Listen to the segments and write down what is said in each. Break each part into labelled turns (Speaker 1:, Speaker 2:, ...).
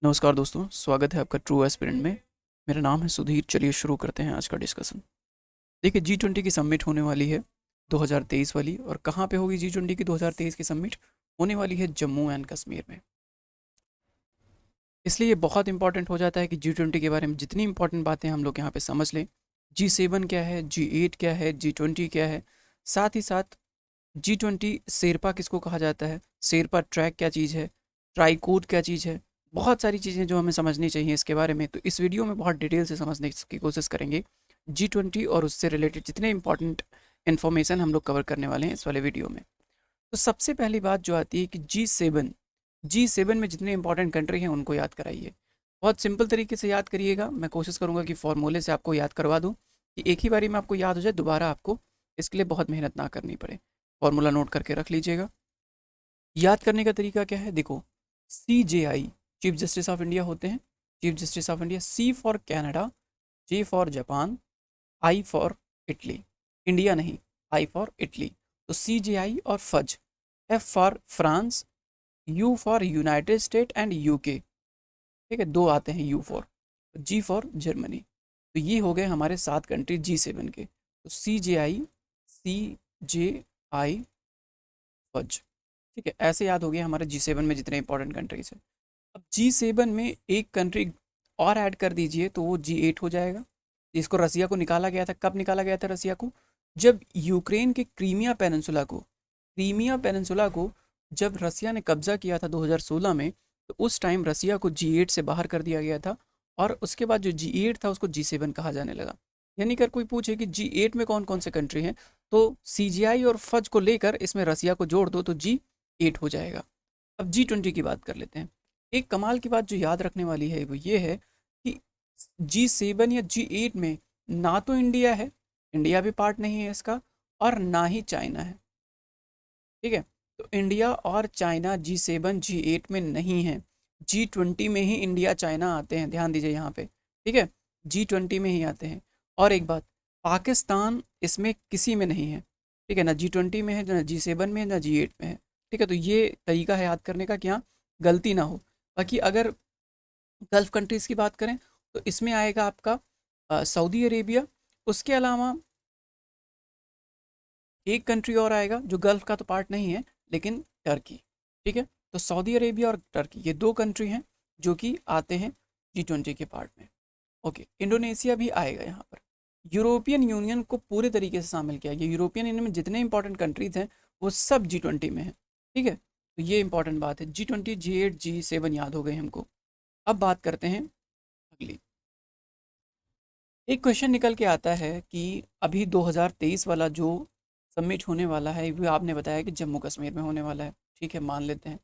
Speaker 1: नमस्कार दोस्तों, स्वागत है आपका ट्रू एस्पिरेंट में। मेरा नाम है सुधीर। चलिए शुरू करते हैं आज का डिस्कशन। देखिए, G20 की समिट होने वाली है 2023 वाली। और कहाँ पे होगी G20 की 2023 की समिट? होने वाली है जम्मू एंड कश्मीर में। इसलिए ये बहुत इंपॉर्टेंट हो जाता है कि G20 के बारे में जितनी इंपॉर्टेंट बातें हम लोग यहाँ पे समझ लें। G7 क्या है, G8 क्या है, G20 क्या है, साथ ही साथ G20 शेरपा किसको कहा जाता है, शेरपा ट्रैक क्या चीज़ है, ट्राईकोट क्या चीज़ है। बहुत सारी चीज़ें जो हमें समझनी चाहिए इसके बारे में, तो इस वीडियो में बहुत डिटेल से समझने की कोशिश करेंगे। G20 और उससे रिलेटेड जितने इंपॉर्टेंट इन्फॉर्मेशन हम लोग कवर करने वाले हैं इस वाले वीडियो में। तो सबसे पहली बात जो आती है कि G7 में जितने इंपॉर्टेंट कंट्री हैं उनको याद कराइए। बहुत सिंपल तरीके से याद करिएगा। मैं कोशिश करूँगा कि फॉर्मूले से आपको याद करवा दूँ, कि एक ही बारी में आपको याद हो जाए, दोबारा आपको इसके लिए बहुत मेहनत ना करनी पड़े। फॉर्मूला नोट करके रख लीजिएगा। याद करने का तरीका क्या है? देखो, CJI chief justice of India होते हैं। Chief justice of India, C for Canada, J for Japan, I for Italy. India नहीं, I फॉर इटली। तो CJI और फज, F for France, U for United State and UK। ठीक है, दो आते हैं U for. G for Germany. तो ये हो गए हमारे 7 कंट्री G7 के। तो CJI, CJI, फज। ठीक है, ऐसे याद हो गया हमारे G7 में जितने इंपॉर्टेंट कंट्रीज हैं। अब G7 में एक कंट्री और ऐड कर दीजिए तो वो G8 हो जाएगा। जिसको रसिया को निकाला गया था। कब निकाला गया था रसिया को? जब यूक्रेन के क्रीमिया पेनिनसुला को जब रसिया ने कब्जा किया था 2016 में, तो उस टाइम रसिया को G8 से बाहर कर दिया गया था। और उसके बाद जो G8 था उसको G7 कहा जाने लगा। यानी अगर कोई पूछे कि G8 में कौन कौन से कंट्री हैं, तो CGI और फज को लेकर इसमें रसिया को जोड़ दो तो G8 हो जाएगा। अब G20 की बात कर लेते हैं। एक कमाल की बात जो याद रखने वाली है वो ये है कि G7 या G8 में ना तो इंडिया है, इंडिया भी पार्ट नहीं है इसका, और ना ही चाइना है। ठीक है, तो इंडिया और चाइना G7 G8 में नहीं है। G20 में ही इंडिया चाइना आते हैं, ध्यान दीजिए यहाँ पे। ठीक है, G20 में ही आते हैं। और एक बात, पाकिस्तान इसमें किसी में नहीं है। ठीक है, ना G20 में है, ना G7 में है, ना G8 में है। ठीक है, तो ये तरीका है याद करने का कि हाँ, गलती ना हो। बाकी अगर गल्फ़ कंट्रीज़ की बात करें तो इसमें आएगा आपका सऊदी अरेबिया। उसके अलावा एक कंट्री और आएगा जो गल्फ़ का तो पार्ट नहीं है, लेकिन टर्की। ठीक है, तो सऊदी अरेबिया और टर्की ये 2 कंट्री हैं जो कि आते हैं G20 के पार्ट में। ओके, इंडोनेशिया भी आएगा यहाँ पर। यूरोपियन यूनियन को पूरे तरीके से शामिल किया गया। यूरोपियन यूनियन में जितने इंपॉर्टेंट कंट्रीज़ हैं वो सब G20 में हैं। ठीक है, तो ये इंपॉर्टेंट बात है। G20, G8, G7 याद हो गए हमको। अब बात करते हैं अगली। एक क्वेश्चन निकल के आता है कि अभी 2023 वाला जो सबमिट होने वाला है वो आपने बताया कि जम्मू कश्मीर में होने वाला है। ठीक है, मान लेते हैं।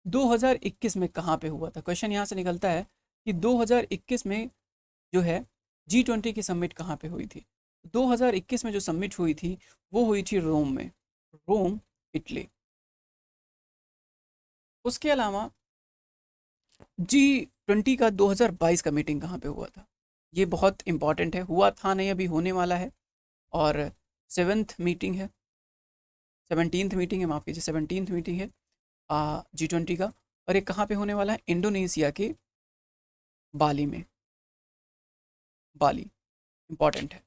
Speaker 1: 2021 में कहाँ पे हुआ था? क्वेश्चन यहाँ से निकलता है कि 2021 में जो है G20 की सबमिट कहाँ पे हुई थी? 2021 में जो सबमिट हुई थी वो हुई थी रोम में, रोम, इटली। उसके अलावा G20 का 2022 का मीटिंग कहाँ पे हुआ था? ये बहुत इंपॉर्टेंट है। हुआ था नहीं, अभी होने वाला है। और 7th मीटिंग है, 17th मीटिंग है, माफ़ कीजिए, 17th मीटिंग है G20 का। और ये कहाँ पे होने वाला है? इंडोनेशिया के बाली में। बाली इंपॉर्टेंट है।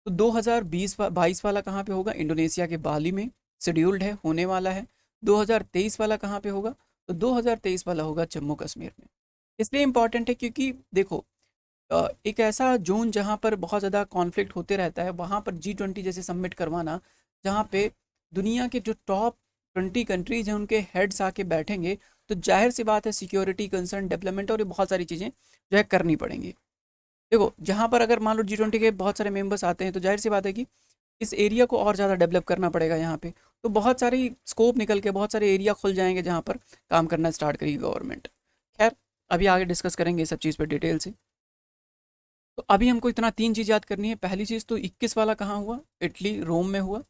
Speaker 1: तो 2022 वाला कहाँ पे होगा? इंडोनेशिया के बाली में शेड्यूल्ड है, होने वाला है। 2023 वाला कहाँ पे होगा? तो 2023 वाला होगा जम्मू कश्मीर में। इसलिए इंपॉर्टेंट है क्योंकि देखो, एक ऐसा जोन जहाँ पर बहुत ज़्यादा कॉन्फ्लिक्ट होते रहता है, वहाँ पर G20 जैसे सबमिट करवाना, जहाँ पे दुनिया के जो टॉप 20 कंट्रीज़ हैं उनके हेड्स आके बैठेंगे, तो जाहिर सी बात है सिक्योरिटी कंसर्न, डेवलपमेंट और ये बहुत सारी चीज़ें जो है करनी पड़ेंगी। देखो, जहाँ पर अगर मान लो G20 के बहुत सारे मेंबर्स आते हैं तो जाहिर सी बात है कि इस एरिया को और ज़्यादा डेवलप करना पड़ेगा यहाँ पे। तो बहुत सारी स्कोप निकल के बहुत सारे एरिया खुल जाएंगे जहाँ पर काम करना स्टार्ट करेगी गवर्नमेंट। खैर, अभी आगे डिस्कस करेंगे इस सब चीज़ पर डिटेल से। तो अभी हमको इतना 3 चीज़ याद करनी है। पहली चीज़ तो 21 वाला कहाँ हुआ? इटली, रोम में हुआ।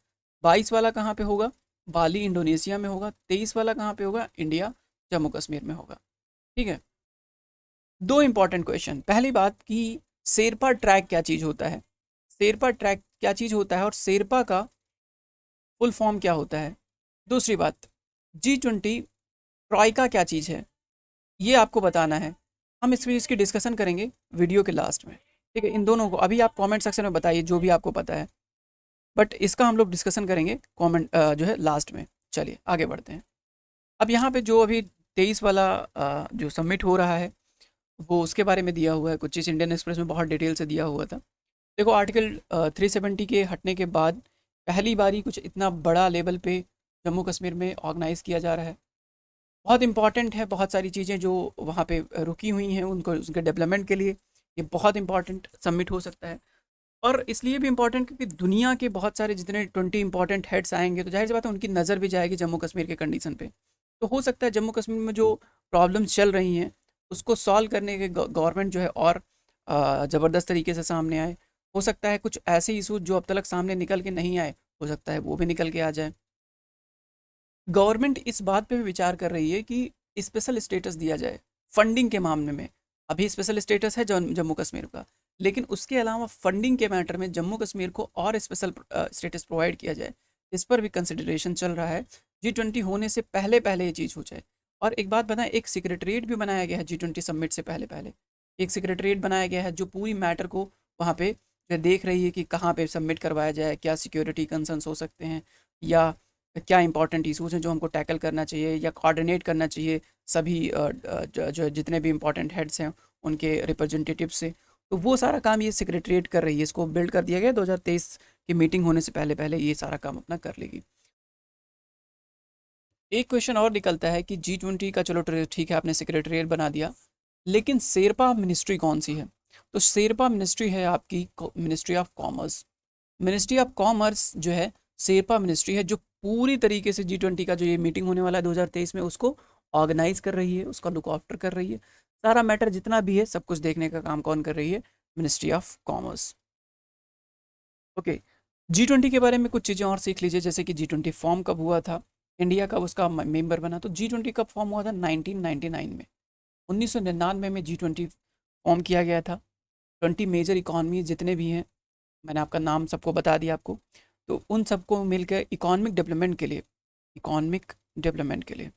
Speaker 1: 22 वाला कहाँ पे होगा? बाली, इंडोनेशिया में होगा। 23 वाला कहाँ पे होगा? इंडिया, जम्मू कश्मीर में होगा। ठीक है, दो इंपॉर्टेंट क्वेश्चन। पहली बात कि शेरपा ट्रैक क्या चीज़ होता है? शेरपा ट्रैक क्या चीज़ होता है और शेरपा का फुल फॉर्म क्या होता है? दूसरी बात, G20 ट्राइका क्या चीज़ है? ये आपको बताना है। हम इस चीज़ की डिस्कशन करेंगे वीडियो के लास्ट में, ठीक है। इन दोनों को अभी आप कमेंट सेक्शन में बताइए जो भी आपको पता है, बट इसका हम लोग डिस्कशन करेंगे कमेंट जो है लास्ट में। चलिए आगे बढ़ते हैं। अब यहाँ पे जो अभी 23 वाला जो सबमिट हो रहा है वो उसके बारे में दिया हुआ है, कुछ चीज़ इंडियन एक्सप्रेस में बहुत डिटेल से दिया हुआ था। देखो आर्टिकल 370 के हटने के बाद पहली बारी कुछ इतना बड़ा लेवल पे जम्मू कश्मीर में ऑर्गेनाइज़ किया जा रहा है। बहुत इंपॉर्टेंट है, बहुत सारी चीज़ें जो वहाँ पे रुकी हुई हैं उनको उसके डेवलपमेंट के लिए ये बहुत इंपॉर्टेंट सबमिट हो सकता है। और इसलिए भी इम्पॉर्टेंट क्योंकि दुनिया के बहुत सारे जितने 20 इंपॉर्टेंट हेड्स आएंगे तो जाहिर सी बात है उनकी नज़र भी जाएगी जम्मू कश्मीर के कंडीशन पे। तो हो सकता है जम्मू कश्मीर में जो प्रॉब्लम्स चल रही हैं उसको सॉल्व करने के गवर्नमेंट जो है और ज़बरदस्त तरीके से सामने आए। हो सकता है कुछ ऐसे इशूज जो अब तक सामने निकल के नहीं आए, हो सकता है वो भी निकल के आ जाए। गवर्नमेंट इस बात पे भी विचार कर रही है कि स्पेशल स्टेटस दिया जाए फंडिंग के मामले में। अभी स्पेशल स्टेटस है जम्मू कश्मीर का, लेकिन उसके अलावा फंडिंग के मैटर में जम्मू कश्मीर को और स्पेशल स्टेटस प्रोवाइड किया जाए। इस पर भी कंसिडरेशन चल रहा है। G20 होने से पहले पहले ये चीज़ हो जाए। और एक बात बताएं, एक सेक्रेटरीट भी बनाया गया है G20 समिट से पहले पहले। एक सेक्रेटरीट बनाया गया है जो पूरी मैटर को वहाँ पे जो देख रही है कि कहाँ पे सबमिट करवाया जाए, क्या सिक्योरिटी कंसर्न्स हो सकते हैं, या क्या इंपॉर्टेंट इशूज़ हैं जो हमको टैकल करना चाहिए या कोऑर्डिनेट करना चाहिए सभी जो जितने भी इंपॉर्टेंट हेड्स हैं उनके रिप्रेजेंटेटिव से। तो वो सारा काम ये सेक्रेटरीट कर रही है, इसको बिल्ड कर दिया गया 2023 की मीटिंग होने से पहले पहले ये सारा काम अपना कर लेगी। एक क्वेश्चन और निकलता है कि G20 का चलो ठीक है आपने सेक्रेटरीट बना दिया, लेकिन शेरपा मिनिस्ट्री कौन सी है? तो शेरपा मिनिस्ट्री है आपकी ministry of commerce. Ministry of commerce जो है शेरपा मिनिस्ट्री है जो पूरी तरीके से G20 का जो ये मीटिंग होने वाला है 2023 में उसको ऑर्गेनाइज कर रही है, उसका लुक आफ्टर कर रही है। सारा मैटर जितना भी है सब कुछ देखने का काम कौन कर रही है? Ministry of commerce. Okay, G20 के बारे में कुछ चीज़ें और सीख लीजिए, जैसे कि G20 फॉर्म कब हुआ था, इंडिया कब उसका मेंबर बना। तो G20 कब फॉर्म हुआ था? 1999 में। 1999 में G20 फॉर्म किया गया था। 20 मेजर इकॉनमी जितने भी हैं, मैंने आपका नाम सबको बता दिया आपको, तो उन सबको मिलकर इकोनॉमिक डेवलपमेंट के लिए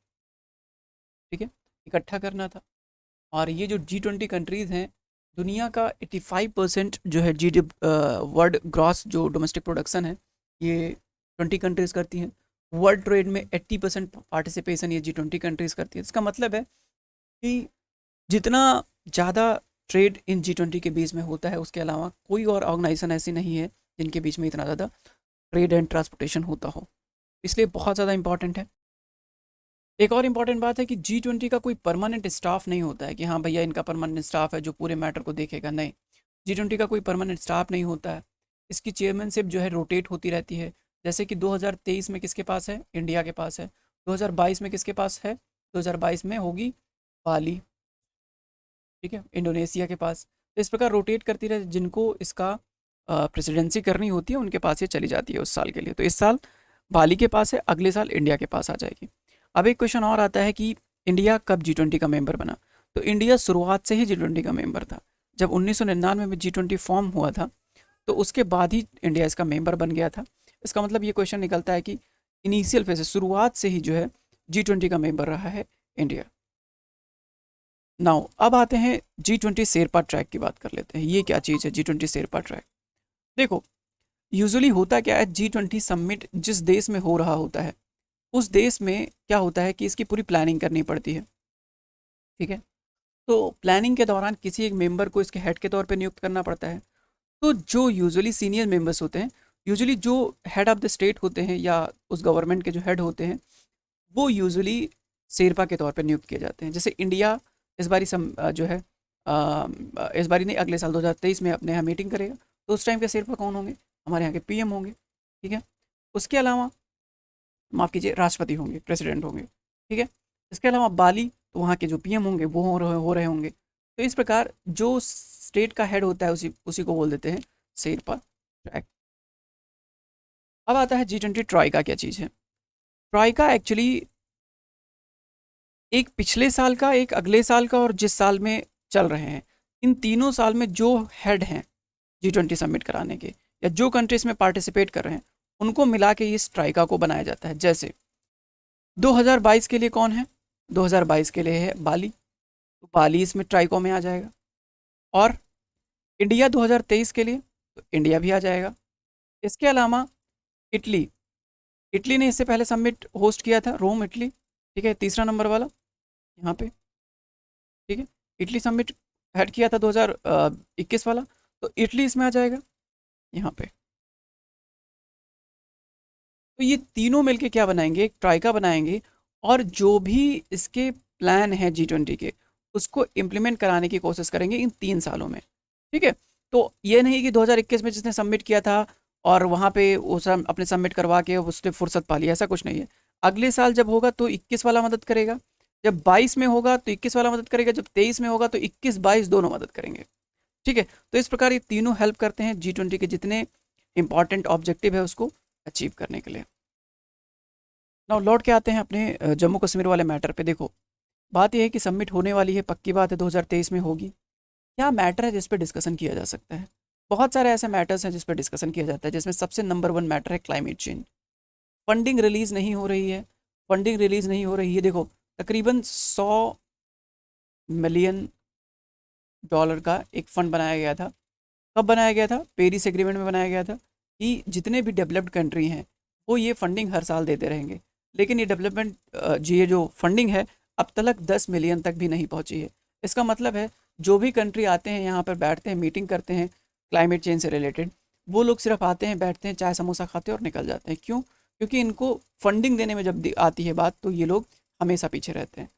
Speaker 1: ठीक है इकट्ठा करना था। और ये जो G20 कंट्रीज़ हैं, दुनिया का 85% जो है वर्ल्ड ग्रॉस जो डोमेस्टिक प्रोडक्शन है ये 20 कंट्रीज़ करती हैं। वर्ल्ड ट्रेड में 80% पार्टिसिपेशन ये G20 कंट्रीज़ करती है। इसका मतलब है कि जितना ज़्यादा ट्रेड इन G20 के बीच में होता है उसके अलावा कोई और ऑर्गेनाइजेशन ऐसी नहीं है जिनके बीच में इतना ज़्यादा ट्रेड एंड ट्रांसपोर्टेशन होता हो, इसलिए बहुत ज़्यादा इंपॉर्टेंट है। एक और इम्पॉर्टेंट बात है कि G20 का कोई परमानेंट स्टाफ नहीं होता है कि हाँ भैया इनका परमानेंट स्टाफ है जो पूरे मैटर को देखेगा, नहीं। G20 का कोई परमानेंट स्टाफ नहीं होता है। इसकी चेयरमैनशिप जो है रोटेट होती रहती है। जैसे कि 2023 में किसके पास है? इंडिया के पास है। 2022 में किसके पास है? 2022 में होगी बाली, ठीक है, इंडोनेशिया के पास। तो इस प्रकार रोटेट करती रहे, जिनको इसका प्रेसिडेंसी करनी होती है उनके पास ये चली जाती है उस साल के लिए। तो इस साल बाली के पास है, अगले साल इंडिया के पास आ जाएगी। अब एक क्वेश्चन और आता है कि इंडिया कब G20 का मेंबर बना? तो इंडिया शुरुआत से ही G20 का मेंबर था। जब 1999 में G20 फॉर्म हुआ था तो उसके बाद ही इंडिया इसका मेंबर बन गया था। इसका मतलब ये क्वेश्चन निकलता है कि इनिशियल फेज से, शुरुआत से ही जो है G20 का मेंबर रहा है इंडिया। नाउ अब आते हैं G20 शेरपा ट्रैक की बात कर लेते हैं। ये क्या चीज़ है G20 शेरपा ट्रैक? देखो, यूजुअली होता क्या है, G20 समिट जिस देश में हो रहा होता है उस देश में क्या होता है कि इसकी पूरी प्लानिंग करनी पड़ती है, ठीक है। तो प्लानिंग के दौरान किसी एक मेंबर को इसके हेड के तौर पे नियुक्त करना पड़ता है। तो जो यूजुअली सीनियर मेंबर्स होते हैं, यूजुअली जो हेड ऑफ़ द स्टेट होते हैं या उस गवर्नमेंट के जो हेड होते हैं, वो यूजुअली शेरपा के तौर पे नियुक्त किए जाते हैं। जैसे इंडिया इस बारी जो है इस बारी नहीं, अगले साल 2023 में अपने यहाँ मीटिंग करेगा, तो उस टाइम के शेरपा कौन होंगे? हमारे यहाँ के पीएम होंगे, ठीक है। उसके अलावा माफ़ कीजिए, राष्ट्रपति होंगे, प्रेसिडेंट होंगे, ठीक है। इसके अलावा बाली, तो वहाँ के जो पीएम होंगे वो हो रहे होंगे। तो इस प्रकार जो स्टेट का हेड होता है उसी उसी को बोल देते हैं शेरपा ट्रैक। अब आता है G20 ट्राइका क्या चीज़ है? ट्राइका एक्चुअली एक पिछले साल का, एक अगले साल का और जिस साल में चल रहे हैं, इन तीनों साल में जो हेड हैं G20 समिट कराने के या जो कंट्रीज में पार्टिसिपेट कर रहे हैं उनको मिला के इस ट्राइका को बनाया जाता है। जैसे 2022 के लिए कौन है? 2022 के लिए है बाली, तो बाली इसमें ट्राइको में आ जाएगा। और इंडिया 2023 के लिए तो इंडिया भी आ जाएगा। इसके अलावा इटली, इटली ने इससे पहले समिट होस्ट किया था, रोम इटली, ठीक है, तीसरा नंबर वाला यहाँ पे, ठीक है, इटली समिट हेड किया था 2021 वाला, तो इटली इसमें आ जाएगा यहाँ पे। तो ये तीनों मिलके क्या बनाएंगे, एक ट्राइका बनाएंगे, और जो भी इसके प्लान है G20 के, उसको इम्प्लीमेंट कराने की कोशिश करेंगे इन 3 सालों में, ठीक है। तो ये नहीं कि 2021 में जिसने सबमिट किया था और वहाँ पे वो सब अपने सबमिट करवा के उसने फुर्सत पा ली, ऐसा कुछ नहीं है। अगले साल जब होगा तो 21 वाला मदद करेगा, जब 22 में होगा तो 21 वाला मदद करेगा, जब 23 में होगा तो 21-22 दोनों मदद करेंगे, ठीक है। तो इस प्रकार ये तीनों हेल्प करते हैं G20 के जितने इंपॉर्टेंट ऑब्जेक्टिव है उसको अचीव करने के लिए। नाउ लौट के आते हैं अपने जम्मू कश्मीर वाले मैटर पे। देखो, बात यह है कि सबमिट होने वाली है, पक्की बात है 2023 में होगी। क्या मैटर है जिस पे डिस्कशन किया जा सकता है? बहुत सारे ऐसे मैटर्स हैं जिस पे डिस्कशन किया जाता है, जिसमें सबसे नंबर 1 मैटर है क्लाइमेट चेंज। फंडिंग रिलीज़ नहीं हो रही है, फंडिंग रिलीज़ नहीं हो रही है। देखो, तकरीबन 100 मिलियन डॉलर का एक फ़ंड बनाया गया था। कब बनाया गया था? पेरिस एग्रीमेंट में बनाया गया था कि जितने भी डेवलप्ड कंट्री हैं वो ये फंडिंग हर साल देते रहेंगे। लेकिन ये डेवलपमेंट ये जो फंडिंग है अब तक 10 मिलियन तक भी नहीं पहुंची है। इसका मतलब है जो भी कंट्री आते हैं यहाँ पर बैठते हैं, मीटिंग करते हैं क्लाइमेट चेंज से रिलेटेड, वो लोग सिर्फ आते हैं, बैठते हैं, चाय समोसा खाते हैं और निकल जाते हैं। क्यों? क्योंकि इनको फंडिंग देने में जब आती है बात, तो ये लोग हमेशा पीछे रहते हैं।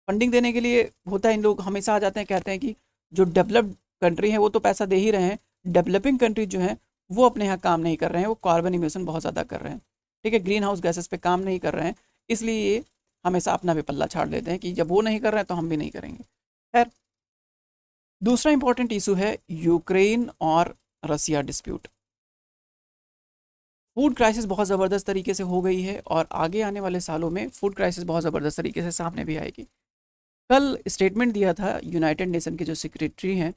Speaker 1: फंडिंग देने के लिए होता है, इन लोग हमेशा आ जाते हैं, कहते हैं कि जो डेवलप्ड कंट्री है वो तो पैसा दे ही रहे हैं, डेवलपिंग कंट्री जो हैं वो अपने यहाँ काम नहीं कर रहे हैं, वो कार्बन इमिशन बहुत ज़्यादा कर रहे हैं, ठीक है, ग्रीन हाउस गैसेस पे काम नहीं कर रहे हैं, इसलिए ये हमेशा अपना भी पल्ला छाड़ लेते हैं कि जब वो नहीं कर रहे हैं तो हम भी नहीं करेंगे। खैर, दूसरा इंपॉर्टेंट इशू है यूक्रेन और रसिया डिस्प्यूट। फूड क्राइसिस बहुत ज़बरदस्त तरीके से हो गई है और आगे आने वाले सालों में फूड क्राइसिस बहुत ज़बरदस्त तरीके से सामने भी आएगी। कल स्टेटमेंट दिया था यूनाइटेड नेशन के जो सेक्रेटरी हैं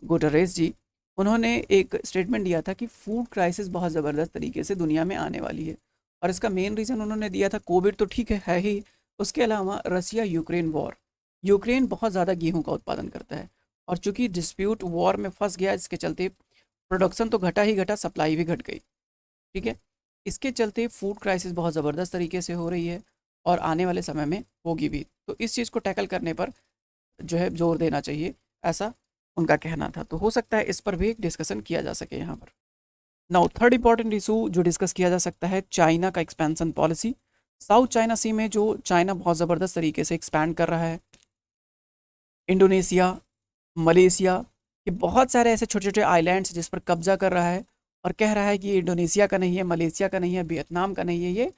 Speaker 1: गुटरेस जी, उन्होंने एक स्टेटमेंट दिया था कि फूड क्राइसिस बहुत ज़बरदस्त तरीके से दुनिया में आने वाली है। और इसका मेन रीज़न उन्होंने दिया था कोविड, तो ठीक है ही, उसके अलावा रसिया यूक्रेन वॉर। यूक्रेन बहुत ज़्यादा गेहूं का उत्पादन करता है और चूंकि डिस्प्यूट वॉर में फंस गया, इसके चलते प्रोडक्शन तो घटा ही घटा, सप्लाई भी घट गई, ठीक है। इसके चलते फूड क्राइसिस बहुत ज़बरदस्त तरीके से हो रही है और आने वाले समय में होगी भी। तो इस चीज़ को टैकल करने पर जो है जोर देना चाहिए, ऐसा उनका कहना था। तो हो सकता है इस पर भी एक डिस्कशन किया जा सके यहाँ पर। नाउ थर्ड इंपॉर्टेंट इशू जो डिस्कस किया जा सकता है, चाइना का एक्सपेंशन पॉलिसी। साउथ चाइना सी में जो चाइना बहुत ज़बरदस्त तरीके से एक्सपैंड कर रहा है, इंडोनेशिया, मलेशिया, ये बहुत सारे ऐसे छोटे छोटे आइलैंड्स जिस पर कब्जा कर रहा है और कह रहा है कि ये इंडोनेशिया का नहीं है, मलेशिया का नहीं है, वियतनाम का नहीं है, ये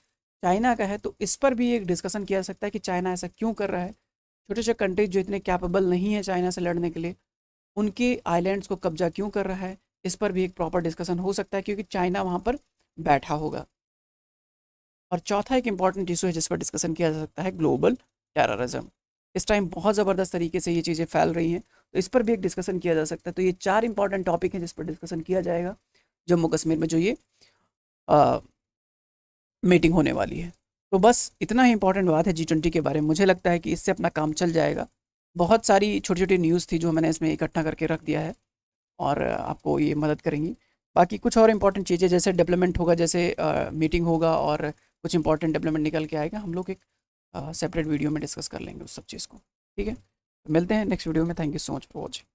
Speaker 1: चाइना का है। तो इस पर भी एक डिस्कशन किया जा सकता है कि चाइना ऐसा क्यों कर रहा है। छोटे छोटे कंट्रीज जो इतने कैपेबल नहीं है चाइना से लड़ने के लिए, उनके आइलैंड्स को कब्जा क्यों कर रहा है, इस पर भी एक प्रॉपर डिस्कशन हो सकता है, क्योंकि चाइना वहाँ पर बैठा होगा। और चौथा एक इंपॉर्टेंट इशू है जिस पर डिस्कशन किया जा सकता है, ग्लोबल टेररिज्म। इस टाइम बहुत ज़बरदस्त तरीके से ये चीज़ें फैल रही हैं, तो इस पर भी एक डिस्कशन किया जा सकता है। तो ये 4 इंपॉर्टेंट टॉपिक हैं जिस पर डिस्कशन किया जाएगा जम्मू कश्मीर में जो ये मीटिंग होने वाली है। तो बस इतना ही इंपॉर्टेंट बात है G20 के बारे में। मुझे लगता है कि इससे अपना काम चल जाएगा। बहुत सारी छोटी छोटी न्यूज़ थी जो मैंने इसमें इकट्ठा करके रख दिया है और आपको ये मदद करेंगी। बाकी कुछ और इंपॉर्टेंट चीज़ें जैसे डेवलपमेंट होगा, जैसे मीटिंग होगा और कुछ इंपॉर्टेंट डेवलपमेंट निकल के आएगा, हम लोग एक सेपरेट वीडियो में डिस्कस कर लेंगे उस सब चीज़ को, ठीक है। मिलते हैं नेक्स्ट वीडियो में। Thank you so much for watching.